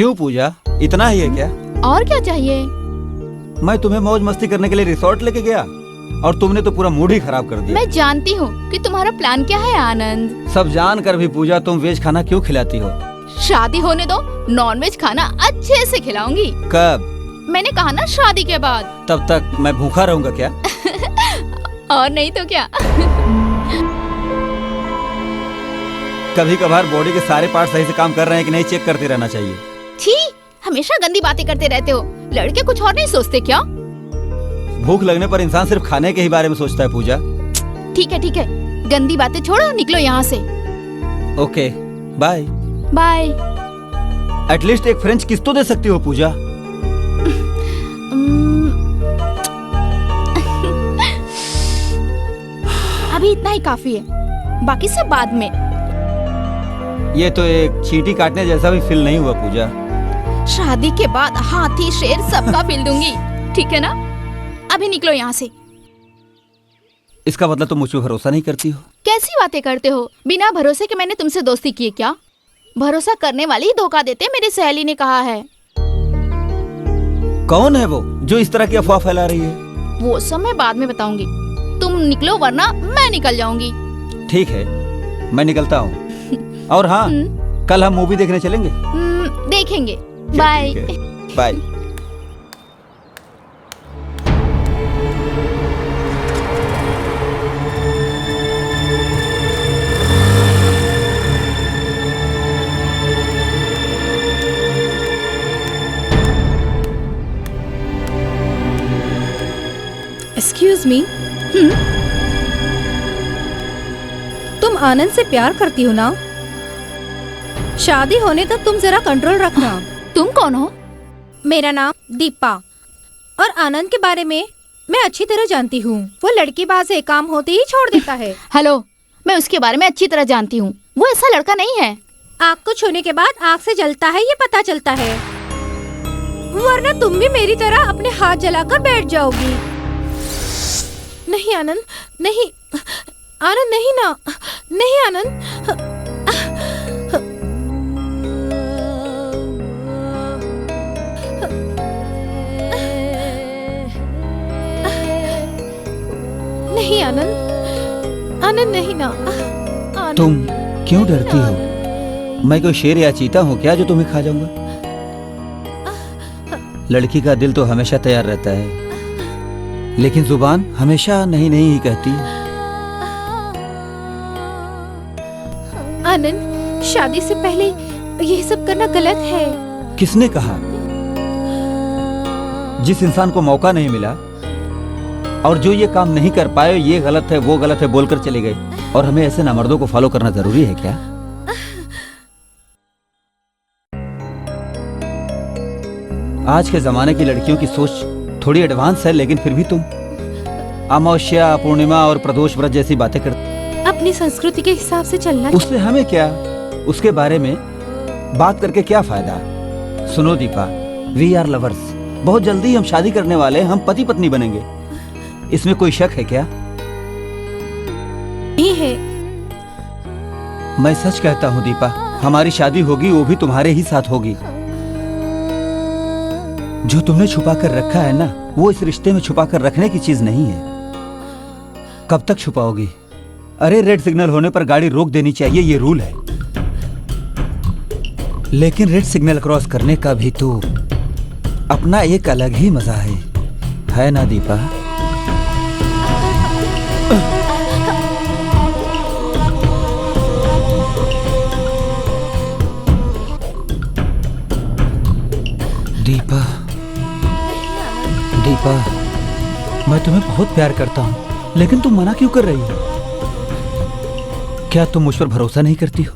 क्यों पूजा, इतना ही है क्या? और क्या चाहिए? मैं तुम्हें मौज मस्ती करने के लिए रिसोर्ट लेके गया और तुमने तो पूरा मूड ही खराब कर दिया। मैं जानती हूँ कि तुम्हारा प्लान क्या है आनंद। सब जान कर भी पूजा तुम वेज खाना क्यों खिलाती हो? शादी होने दो, नॉनवेज खाना अच्छे से खिलाऊंगी। कब? मैंने कहा ना शादी के बाद। तब तक मैं भूखा रहूंगा क्या? और नहीं तो क्या। कभी कभार बॉडी के सारे पार्ट सही से काम कर रहे हैं कि नहीं चेक करते रहना चाहिए। छी, हमेशा गंदी बातें करते रहते हो। लड़के कुछ और नहीं सोचते क्या? भूख लगने पर इंसान सिर्फ खाने के ही बारे में सोचता है पूजा। ठीक है, गंदी बातें छोड़ो, निकलो यहाँ से। Okay, bye bye. एटलीस्ट एक फ्रेंच किस तो दे सकती हो पूजा। अभी इतना ही काफी है, बाकी सब बाद में। ये तो एक चींटी काटने जैसा भी फील नहीं हुआ पूजा। शादी के बाद हाथी शेर सबका फील दूंगी, ठीक है ना? अभी निकलो यहाँ से। इसका मतलब तुम मुझ पे भरोसा नहीं करती हो? कैसी बातें करते हो? बिना भरोसे के मैंने तुमसे दोस्ती की है क्या? भरोसा करने वाले ही धोखा देते, मेरी सहेली ने कहा है। कौन है वो जो इस तरह की अफवाह फैला रही है? वो सब मैं बाद में बताऊंगी। तुम निकलो वरना मैं निकल जाऊंगी। ठीक है, मैं निकलता हूँ। और हाँ, कल हम मूवी देखने चलेंगे। देखेंगे। Bye bye. एक्सक्यूज मी, तुम आनंद से प्यार करती हो ना? शादी होने तक तुम जरा कंट्रोल रखना। तुम कौन हो? मेरा नाम दीपा, और आनंद के बारे में मैं अच्छी तरह जानती हूँ। वो लड़कीबाज है, काम होते ही छोड़ देता है। हेलो, मैं उसके बारे में अच्छी तरह जानती हूँ। वो ऐसा लड़का नहीं है। आग को छूने के बाद आग से जलता है, ये पता चलता है। वरना तुम भी मेरी तरह अपने हाथ जलाकर बैठ जाओगी। नहीं आनंद, नहीं आनंद, नहीं ना, नहीं आनंद। नहीं आनंद, आनंद नहीं ना। आनंद। तुम क्यों डरती हो? मैं कोई शेर या चीता हूँ क्या जो तुम्हें खा जाऊंगा? लड़की का दिल तो हमेशा तैयार रहता है, लेकिन जुबान हमेशा नहीं नहीं ही कहती। आनंद, शादी से पहले ये सब करना गलत है। किसने कहा? जिस इंसान को मौका नहीं मिला और जो ये काम नहीं कर पाए, ये गलत है, वो गलत है बोलकर चले गए, और हमें ऐसे नामर्दों को फॉलो करना जरूरी है क्या? आज के जमाने की लड़कियों की सोच थोड़ी एडवांस है, लेकिन फिर भी तुम अमावस्या, पूर्णिमा और प्रदोष व्रत जैसी बातें करते। अपनी संस्कृति के हिसाब से चलना। उससे हमें क्या? उसके बारे में बात करके क्या फायदा? सुनो दीपा, वी आर लवर्स। बहुत जल्दी हम शादी करने वाले हैं, हम पति पत्नी बनेंगे। इसमें कोई शक है क्या? नहीं है। मैं सच कहता हूँ दीपा, हमारी शादी होगी, वो भी तुम्हारे ही साथ होगी। जो तुमने छुपा कर रखा है ना, वो इस रिश्ते में छुपा कर रखने की चीज नहीं है। कब तक छुपाओगी? अरे रेड सिग्नल होने पर गाड़ी रोक देनी चाहिए, ये रूल है। लेकिन रेड सिग्नल क्रॉस करने का भी तो अपना एक अलग ही मजा है ना दीपा? दीपा, दीपा, मैं तुम्हें बहुत प्यार करता हूँ, लेकिन तुम मना क्यों कर रही हो? क्या तुम मुझ पर भरोसा नहीं करती हो?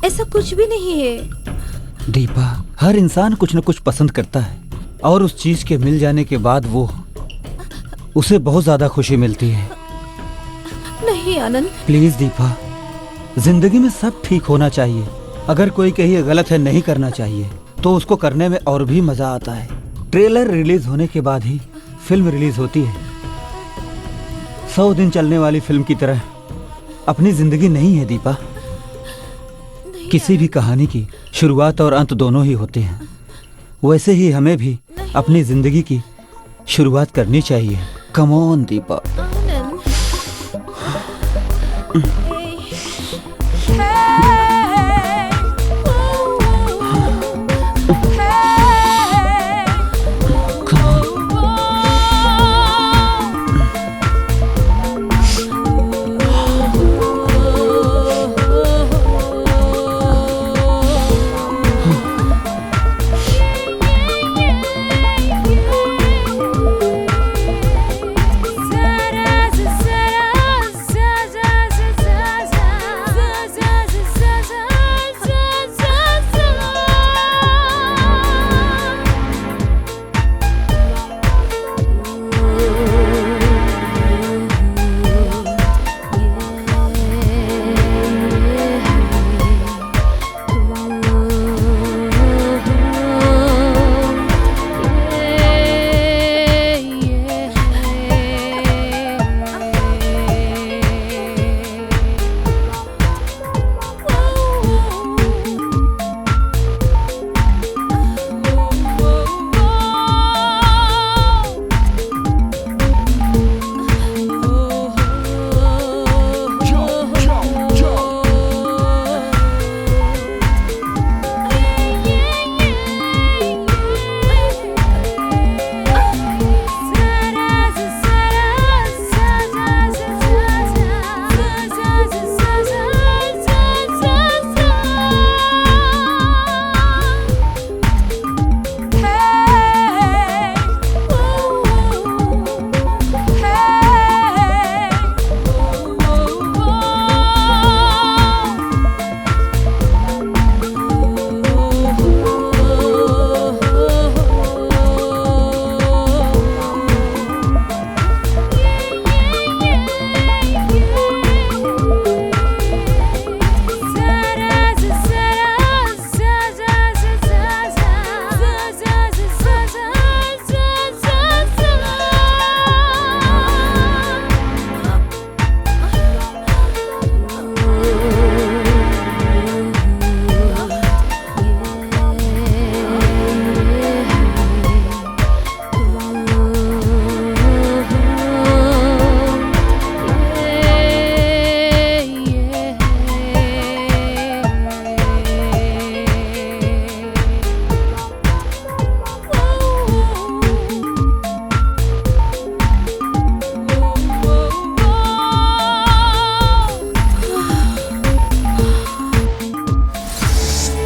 ऐसा कुछ भी नहीं है। दीपा, हर इंसान कुछ न कुछ पसंद करता है, और उस चीज के मिल जाने के बाद उसे बहुत ज्यादा खुशी मिलती है। नहीं आनंद। प्लीज दीपा, जिंदगी में सब ठीक होना चाहिए। अगर कोई कहे गलत है, नहीं करना चाहिए, तो उसको करने में और भी मजा आता है। ट्रेलर रिलीज होने के बाद ही फिल्म रिलीज होती है। 100 दिन चलने वाली फिल्म की तरह अपनी जिंदगी नहीं है दीपा। किसी भी कहानी की शुरुआत और अंत दोनों ही होते हैं। वैसे ही हमें भी अपनी जिंदगी की शुरुआत करनी चाहिए। Come on Deepa.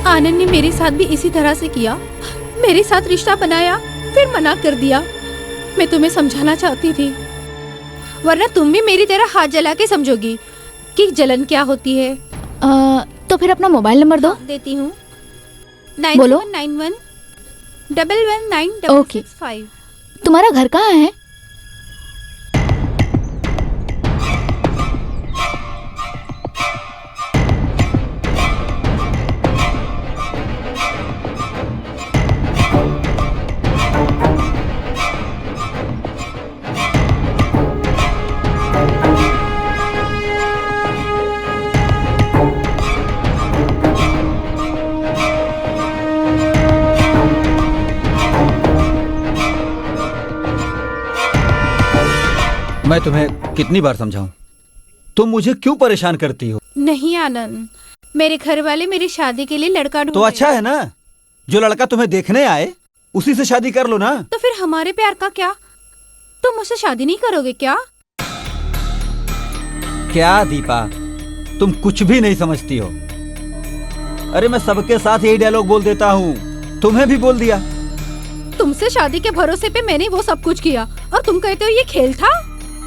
आनंद ने मेरे साथ भी इसी तरह से किया। मेरे साथ रिश्ता बनाया, फिर मना कर दिया। मैं तुम्हें समझाना चाहती थी, वरना तुम भी मेरी तरह हाथ जला के समझोगी कि जलन क्या होती है। तो फिर अपना मोबाइल नंबर दो। देती हूँ। बोलो। 9791 ओके। 11965। तुम्हारा घर कहाँ है? मैं तुम्हें कितनी बार समझाऊं? तुम मुझे क्यों परेशान करती हो? नहीं आनंद, मेरे घर वाले मेरी शादी के लिए लड़का ढूंढ तो अच्छा है ना, जो लड़का तुम्हें देखने आए उसी से शादी कर लो ना। तो फिर हमारे प्यार का क्या? तुम मुझसे शादी नहीं करोगे क्या? क्या दीपा, तुम कुछ भी नहीं समझती हो। अरे मैं सबके साथ यही डायलॉग बोल देता हूँ, तुम्हें भी बोल दिया। तुमसे शादी के भरोसे पे मैंने वो सब कुछ किया और तुम कहते हो ये खेल था?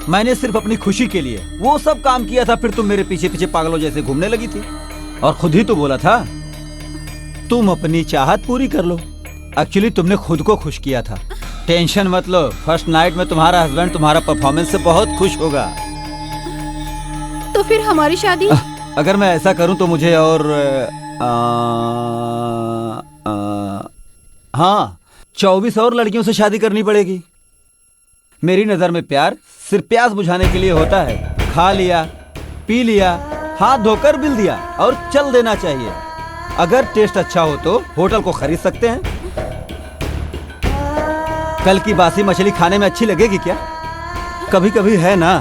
मैंने सिर्फ अपनी खुशी के लिए वो सब काम किया था, फिर तुम मेरे पीछे पीछे पागलों जैसे घूमने लगी थी। और खुद ही तो बोला था तुम अपनी चाहत पूरी कर लो। एक्चुअली तुमने खुद को खुश किया था। टेंशन मत लो, फर्स्ट नाइट में तुम्हारा हस्बैंड तुम्हारा परफॉर्मेंस से बहुत खुश होगा। तो फिर हमारी शादी? अगर मैं ऐसा करूं तो मुझे और हाँ 24 और लड़कियों से शादी करनी पड़ेगी। मेरी नजर में प्यार सिर्फ प्यास बुझाने के लिए होता है। खा लिया, पी लिया, हाथ धोकर बिल दिया और चल देना चाहिए। अगर टेस्ट अच्छा हो तो होटल को खरीद सकते हैं। कल की बासी मछली खाने में अच्छी लगेगी क्या? कभी कभी है ना,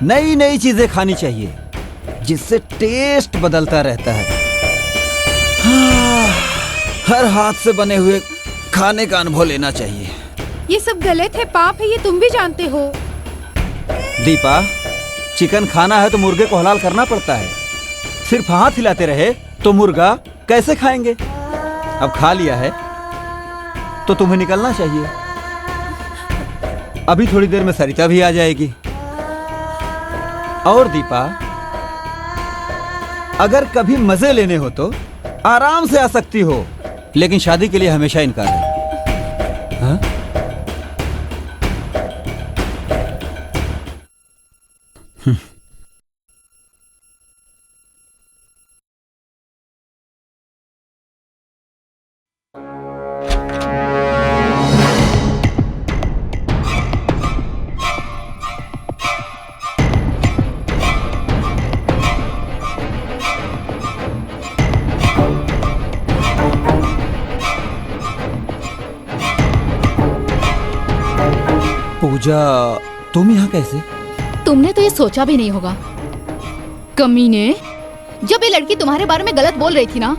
नई नई चीजें खानी चाहिए जिससे टेस्ट बदलता रहता है। हर हाथ से बने हुए खाने का अनुभव लेना चाहिए। ये सब गलत है, पाप है, ये तुम भी जानते हो। दीपा, चिकन खाना है तो मुर्गे को हलाल करना पड़ता है। सिर्फ हाथ हिलाते रहे तो मुर्गा कैसे खाएंगे? अब खा लिया है तो तुम्हें निकलना चाहिए। अभी थोड़ी देर में सरिता भी आ जाएगी। और दीपा, अगर कभी मजे लेने हो तो आराम से आ सकती हो, लेकिन शादी के लिए हमेशा इनकार है। हाँ? पूजा, तुम यहाँ कैसे? तुमने तो ये सोचा भी नहीं होगा कमीने। जब ये लड़की तुम्हारे बारे में गलत बोल रही थी ना,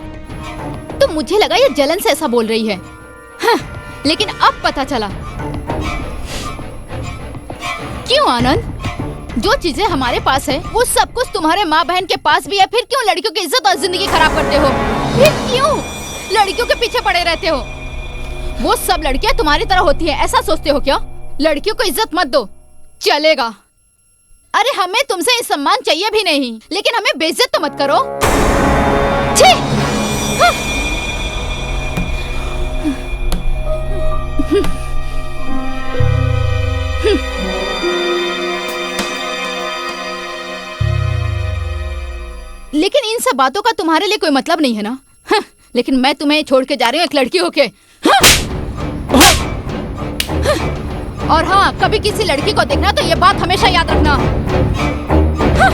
तो मुझे लगा ये जलन से ऐसा बोल रही है। हाँ, लेकिन अब पता चला। क्यों आनंद? जो चीजें हमारे पास है वो सब कुछ तुम्हारे माँ बहन के पास भी है, फिर क्यों लड़कियों की इज्जत और जिंदगी खराब करते हो? फिर क्यों लड़कियों के पीछे पड़े रहते हो? वो सब लड़कियां तुम्हारी तरह होती है, ऐसा सोचते हो क्या? लड़कियों को इज्जत मत दो, चलेगा। अरे हमें तुमसे सम्मान चाहिए भी नहीं, लेकिन हमें बेइज्जत तो मत करो। छी! हाँ। लेकिन इन सब बातों का तुम्हारे लिए कोई मतलब नहीं है ना? हाँ। लेकिन मैं तुम्हें छोड़ के जा रही हूँ एक लड़की होके। हाँ। और हाँ, कभी किसी लड़की को देखना तो ये बात हमेशा याद रखना। हाँ।